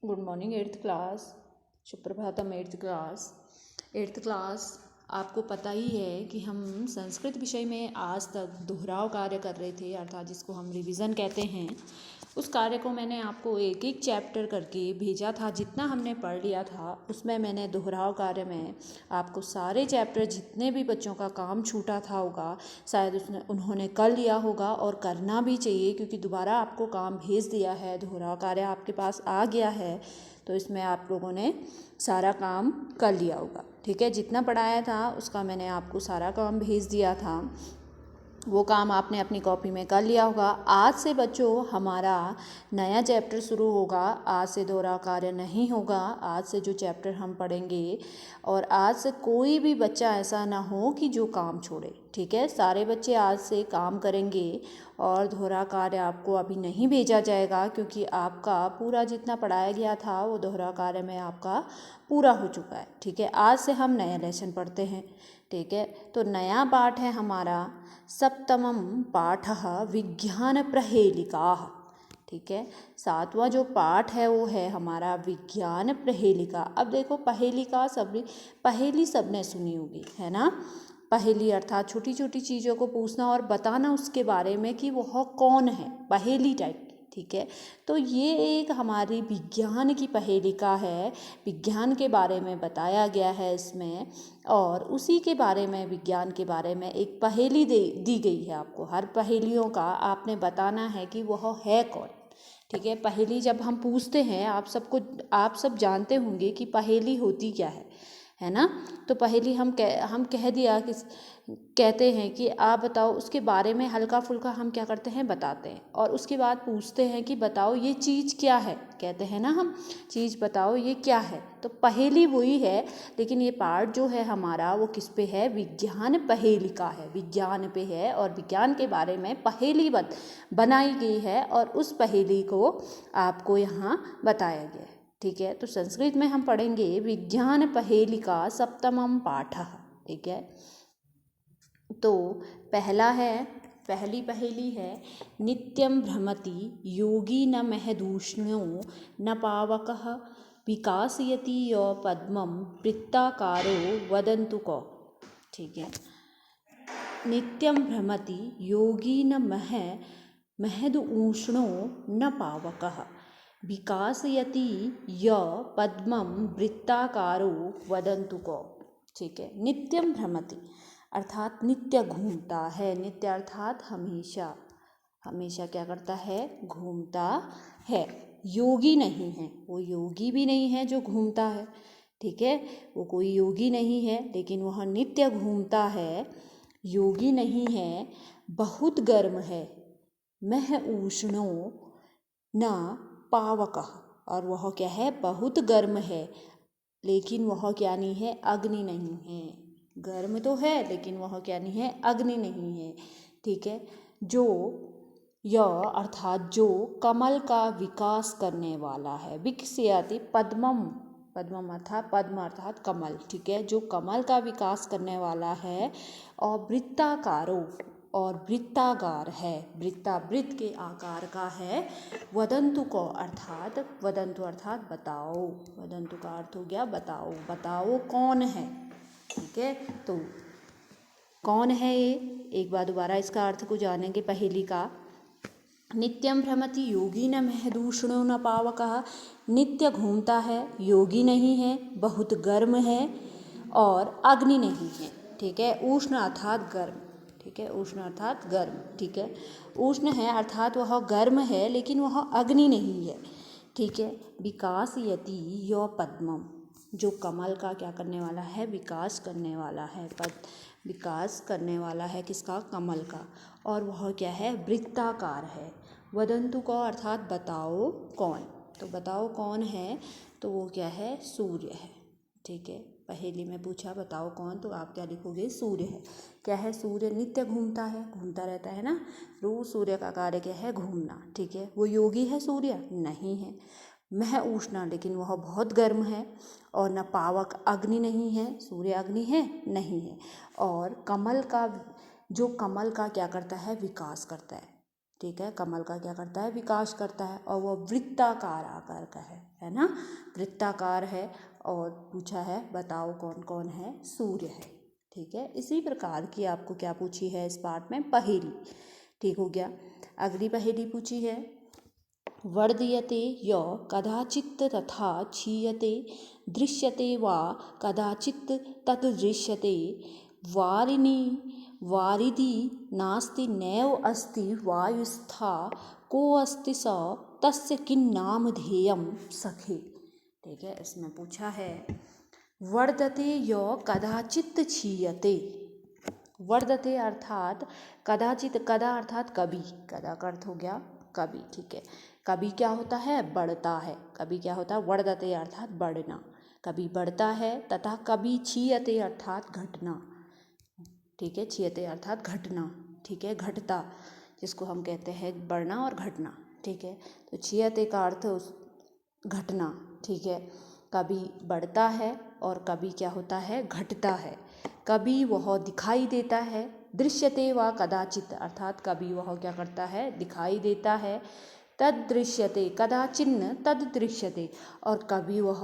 Good morning eighth class. सुप्रभातम eighth class. आपको पता ही है कि हम संस्कृत विषय में आज तक दोहराव कार्य कर रहे थे, अर्थात जिसको हम रिवीजन कहते हैं। उस कार्य को मैंने आपको एक एक चैप्टर करके भेजा था। जितना हमने पढ़ लिया था उसमें मैंने दोहराव कार्य में आपको सारे चैप्टर जितने भी बच्चों का काम छूटा था होगा, शायद उन्होंने कर लिया होगा और करना भी चाहिए, क्योंकि दोबारा आपको काम भेज दिया है, दोहराव कार्य आपके पास आ गया है, तो इसमें आप लोगों ने सारा काम कर लिया होगा। ठीक है, जितना पढ़ाया था उसका मैंने आपको सारा काम भेज दिया था, वो काम आपने अपनी कॉपी में कर लिया होगा। आज से बच्चों हमारा नया चैप्टर शुरू होगा। आज से दोहराव कार्य नहीं होगा। आज से जो चैप्टर हम पढ़ेंगे, और आज से कोई भी बच्चा ऐसा ना हो कि जो काम छोड़े। ठीक है, सारे बच्चे आज से काम करेंगे और दोहराव कार्य आपको अभी नहीं भेजा जाएगा, क्योंकि आपका पूरा जितना पढ़ाया गया था वो दोहराव कार्य में आपका पूरा हो चुका है। ठीक है, आज से हम नया लेसन पढ़ते हैं। ठीक है, तो नया पाठ है हमारा सप्तमं पाठः विज्ञानप्रहेलिकाः। ठीक है, सातवां जो पाठ है वो है हमारा विज्ञान प्रहेलिका। अब देखो, पहेलिका पहेली सबने सुनी होगी, है ना। पहेली अर्थात छोटी छोटी चीज़ों को पूछना और बताना उसके बारे में कि वह कौन है, पहेली टाइप की। ठीक है, तो ये एक हमारी विज्ञान की पहेलिका है। विज्ञान के बारे में बताया गया है इसमें, और उसी के बारे में, विज्ञान के बारे में एक पहेली दी गई है आपको। हर पहेलियों का आपने बताना है कि वह है कौन। ठीक है, पहेली जब हम पूछते हैं, आप सब जानते होंगे कि पहेली होती क्या है ना। तो पहेली हम कह दिया कि कहते हैं कि आप बताओ, उसके बारे में हल्का फुल्का हम क्या करते हैं, बताते हैं, और उसके बाद पूछते हैं कि बताओ ये चीज़ क्या है। कहते हैं ना हम, चीज़ बताओ ये क्या है। तो पहेली वही है, लेकिन ये पार्ट जो है हमारा वो किस पे है, विज्ञान पहेलिका है, विज्ञान पे है, और विज्ञान के बारे में पहेली बनाई गई है, और उस पहेली को आपको यहाँ बताया गया है। ठीक है, तो संस्कृत में हम पढ़ेंगे विज्ञान पहेलिका सप्तमं पाठः। ठीक है, तो पहली पहेली है, नित्यं भ्रमति योगी न महदूष्णो न पावकः विकासयति यो पद्मं वृत्ताकारो वदन्तु को। ठीक है, नित्यं भ्रमति योगी न महद ऊष्णो न पावकः विकासयति य पद्मं वृत्ताकारो वदन्तु को। ठीक है, नित्यं भ्रमति अर्थात नित्य घूमता है। नित्य अर्थात हमेशा, हमेशा क्या करता है, घूमता है। योगी नहीं है, वो योगी भी नहीं है जो घूमता है। ठीक है, वो कोई योगी नहीं है, लेकिन वह नित्य घूमता है, योगी नहीं है। बहुत गर्म है, मह उष्णो न पावकः, और वह क्या है, बहुत गर्म है, लेकिन वह क्या नहीं है, अग्नि नहीं है। गर्म तो है लेकिन वह क्या नहीं है, अग्नि नहीं है। ठीक है, जो अर्थात जो कमल का विकास करने वाला है, विकसयति पद्मम, पद्मम अर्थात पद्म अर्थात कमल। ठीक है, जो कमल का विकास करने वाला है, और वृत्ताकारो, और वृत्ताकार है, वृत्त के आकार का है। वदन्तु को अर्थात, वदन्तु अर्थात बताओ, वदन्तु का अर्थ हो गया बताओ, बताओ कौन है। ठीक है, तो कौन है ये, एक बार दोबारा इसका अर्थ को जानेंगे पहेली का। नित्यं भ्रमति योगी न महदूषणो न पावकः, नित्य घूमता है, योगी नहीं है, बहुत गर्म है, और अग्नि नहीं है। ठीक है, उष्ण अर्थात गर्म। ठीक है, उष्ण अर्थात गर्म। ठीक है, उष्ण है अर्थात वह गर्म है, लेकिन वह अग्नि नहीं है। ठीक है, विकासयति यो पद्मम, जो कमल का क्या करने वाला है, विकास करने वाला है, विकास करने वाला है किसका, कमल का, और वह क्या है, वृत्ताकार है। वदन्तु को अर्थात बताओ कौन, तो बताओ कौन है, तो वो क्या है, सूर्य है। ठीक है, पहेली में पूछा बताओ कौन, तो आप क्या लिखोगे, सूर्य है। क्या है, सूर्य नित्य घूमता है, घूमता रहता है ना, रोज सूर्य का कार्य क्या है, घूमना। ठीक है, वो योगी है सूर्य नहीं है। मह उष्णा, लेकिन वह बहुत गर्म है, और न पावक, अग्नि नहीं है, सूर्य अग्नि है नहीं है, और कमल का, जो कमल का क्या करता है, विकास करता है। ठीक है, कमल का क्या करता है, विकास करता है, और वह वृत्ताकार आकार का है ना, वृत्ताकार है। और पूछा है बताओ कौन कौन है, सूर्य है। ठीक है, इसी प्रकार की आपको क्या पूछी है इस पार्ट में, पहेली। ठीक हो गया। अगली पहेली पूछी है, वर्धयते य कदाचित् तथा क्षीयते दृश्यते वा कदाचित् तत् दृश्यते वारिधि नास्ति नैव अस्ति वायुस्था को अस्ति स तस्य किन्नामधेयं सखे। ठीक है, इसमें पूछा है वर्धते य कदाचित् क्षीयते। वर्धते अर्थात कदाचित्, कदा अर्थात कभी, कदा का अर्थ हो गया कभी। ठीक है, कभी क्या होता है, बढ़ता है। कभी क्या होता है, वर्धते अर्थात बढ़ना, कभी बढ़ता है। तथा कभी क्षीयते अर्थात घटना। ठीक है, क्षीयते अर्थात घटना। ठीक है, घटता, जिसको हम कहते हैं बढ़ना और घटना। ठीक है, तो क्षीयते का अर्थ उस घटना। ठीक है, कभी बढ़ता है और कभी क्या होता है, घटता है। कभी वह दिखाई देता है, दृश्यते व कदाचित् अर्थात कभी वह क्या करता है, दिखाई देता है। तद दृश्यते कदाचिन्न तद दृश्यते, और कभी वह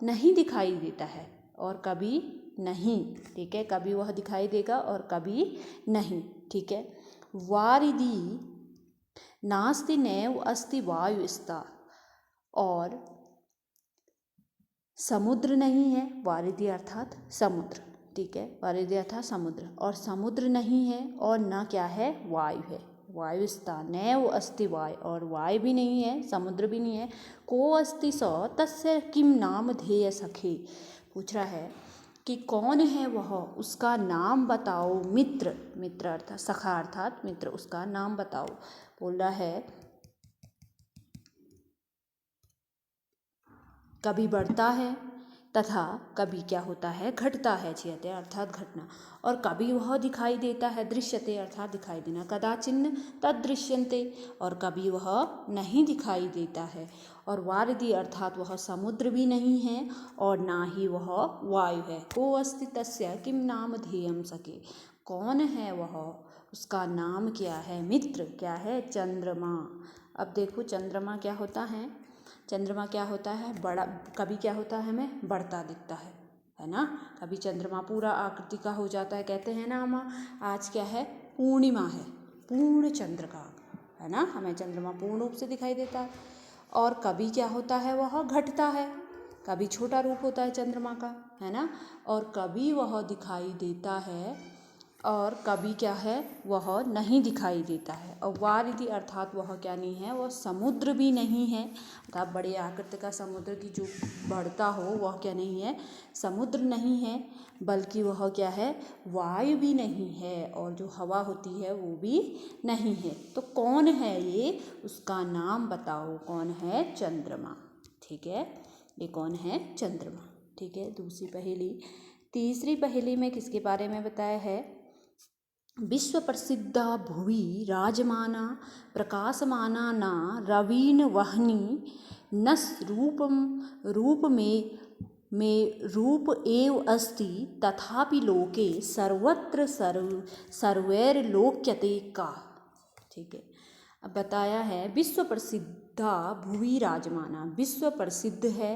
नहीं दिखाई देता है और कभी नहीं। ठीक है, कभी वह दिखाई देगा और कभी नहीं। ठीक है, वारिधि नास्ति नैव अस्ति वायुस्था, और समुद्र नहीं है, वारिधि अर्थात समुद्र। ठीक है, वारिधि अर्थात समुद्र, और समुद्र नहीं है और न क्या है, वायु है। वायुस्था नैव अस्ति वायु, और वायु भी नहीं है, समुद्र भी नहीं है। को अस्ति स तस्य किम नाम धेय सखे। पूछ रहा है कि कौन है वह, उसका नाम बताओ मित्र। मित्र अर्थात सखा अर्थात मित्र, उसका नाम बताओ। बोल रहा है कभी बढ़ता है तथा कभी क्या होता है, घटता है। क्षीयते अर्थात घटना, और कभी वह दिखाई देता है, दृश्यते अर्थात दिखाई देना। कदाचिन्न तद दृश्यन्ते, और कभी वह नहीं दिखाई देता है। और वारिधि अर्थात वह समुद्र भी नहीं है और ना ही वह वायु है। को अस्ति तस्य किम नाम धेयं सखे, कौन है वह, उसका नाम क्या है, मित्र क्या है, चंद्रमा। अब देखो चंद्रमा क्या होता है, चंद्रमा क्या होता है, बड़ा, कभी क्या होता है, हमें बढ़ता दिखता है ना। कभी चंद्रमा पूरा आकृति का हो जाता है, कहते हैं ना हम आज क्या है, पूर्णिमा है, पूर्ण चंद्र का, है ना, हमें चंद्रमा पूर्ण रूप से दिखाई देता है। और कभी क्या होता है, वह घटता है, कभी छोटा रूप होता है चंद्रमा का, है ना। और कभी वह दिखाई देता है और कभी क्या है, वह नहीं दिखाई देता है। और वारिधि अर्थात वह क्या नहीं है, वह समुद्र भी नहीं है, अर्थात बड़े आकृति का समुद्र की जो बढ़ता हो वह क्या नहीं है, समुद्र नहीं है। बल्कि वह क्या है, वायु भी नहीं है, और जो हवा होती है वो भी नहीं है। तो कौन है ये, उसका नाम बताओ। कौन है, चंद्रमा। ठीक है, ये कौन है, चंद्रमा। ठीक है, दूसरी पहेली। तीसरी पहेली में किसके बारे में बताया है, विश्व प्रसिद्धा भुवि राजमाना प्रकाशमाना न रवीन वह्नि नस रूप में रूप एव अस्ति तथापि लोके सर्वत्र सर्वैर्लोक्यते का। ठीक है, अब बताया है विश्व प्रसिद्धा भुवि राजमाना, विश्व प्रसिद्ध है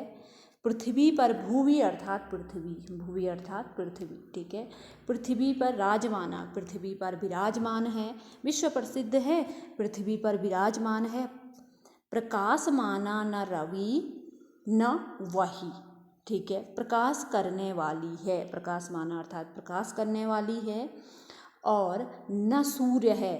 पृथ्वी पर, भूवि अर्थात पृथ्वी, भूवि अर्थात पृथ्वी। ठीक है, पृथ्वी पर राजमाना, पृथ्वी पर विराजमान है, विश्व प्रसिद्ध है, पृथ्वी पर विराजमान है। प्रकाशमाना न रवि न वही। ठीक है, प्रकाश करने वाली है, प्रकाशमाना अर्थात प्रकाश करने वाली है। और न सूर्य है,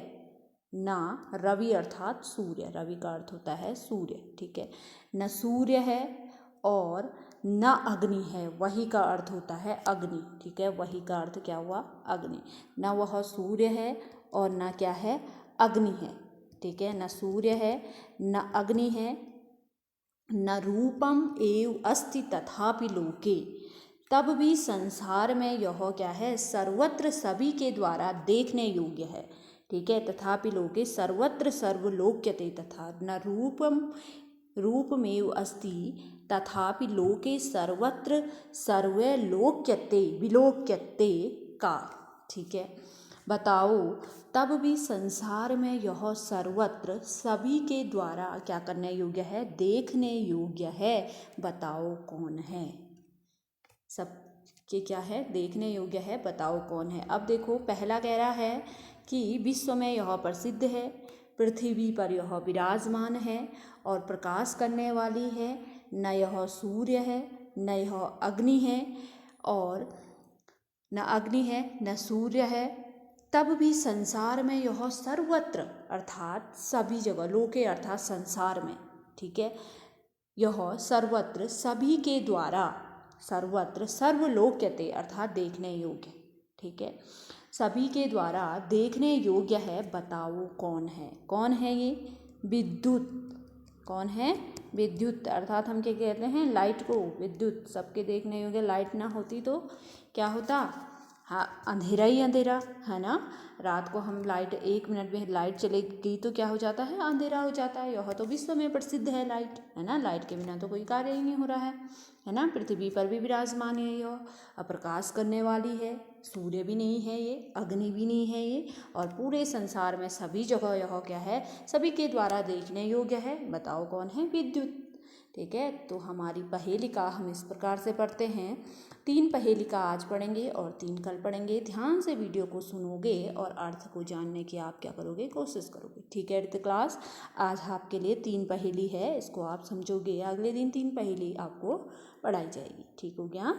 न रवि अर्थात सूर्य, रवि का अर्थ होता है सूर्य। ठीक है, न सूर्य है और न अग्नि है, वही का अर्थ होता है अग्नि। ठीक है, वही का अर्थ क्या हुआ, अग्नि। न वह सूर्य है और न क्या है, अग्नि है। ठीक है, न सूर्य है न अग्नि है, न रूपम एव अस्ति तथापि लोके, तब भी संसार में यह क्या है, सर्वत्र सभी के द्वारा देखने योग्य है। ठीक है, तथापि लोके सर्वत्र सर्वलोक्यते, तथा न रूपमेव अस्ति तथापि लोके सर्वत्र सर्वैर्लोक्यते विलोक्यते का। ठीक है, बताओ तब भी संसार में यह सर्वत्र सभी के द्वारा क्या करने योग्य है, देखने योग्य है, बताओ कौन है। सब के क्या है, देखने योग्य है, बताओ कौन है। अब देखो पहला कह रहा है कि विश्व में यह प्रसिद्ध है, पृथ्वी पर यह विराजमान है और प्रकाश करने वाली है, न यह सूर्य है न यह अग्नि है, और न अग्नि है न सूर्य है, तब भी संसार में यह सर्वत्र अर्थात सभी जगह, लोके अर्थात संसार में, ठीक है, यह सर्वत्र सभी के द्वारा, सर्वत्र सर्वलोक्यते अर्थात देखने योग्य, ठीक है, सभी के द्वारा देखने योग्य है, बताओ कौन है। कौन है ये, विद्युत। कौन है, विद्युत अर्थात हम क्या कहते हैं, लाइट को विद्युत। सबके देखने योग्य, लाइट ना होती तो क्या होता, हाँ अंधेरा ही अंधेरा है ना। रात को हम लाइट, 1 मिनट में लाइट चली गई तो क्या हो जाता है, अंधेरा हो जाता है। यह तो विश्व में प्रसिद्ध है लाइट, है ना। लाइट के बिना तो कोई कार्य ही नहीं हो रहा है ना। पृथ्वी पर भी विराजमान है यह, अप्रकाश करने वाली है, सूर्य भी नहीं है ये, अग्नि भी नहीं है ये, और पूरे संसार में सभी जगह यह क्या है, सभी के द्वारा देखने योग्य है, बताओ कौन है, विद्युत। ठीक है, तो हमारी पहेलिका हम इस प्रकार से पढ़ते हैं। 3 पहेलिका आज पढ़ेंगे और 3 कल पढ़ेंगे। ध्यान से वीडियो को सुनोगे और अर्थ को जानने की आप क्या करोगे, कोशिश करोगे। ठीक है क्लास, आज आपके लिए 3 पहेली है, इसको आप समझोगे, अगले दिन 3 पहेली आपको पढ़ाई जाएगी। ठीक हो गया।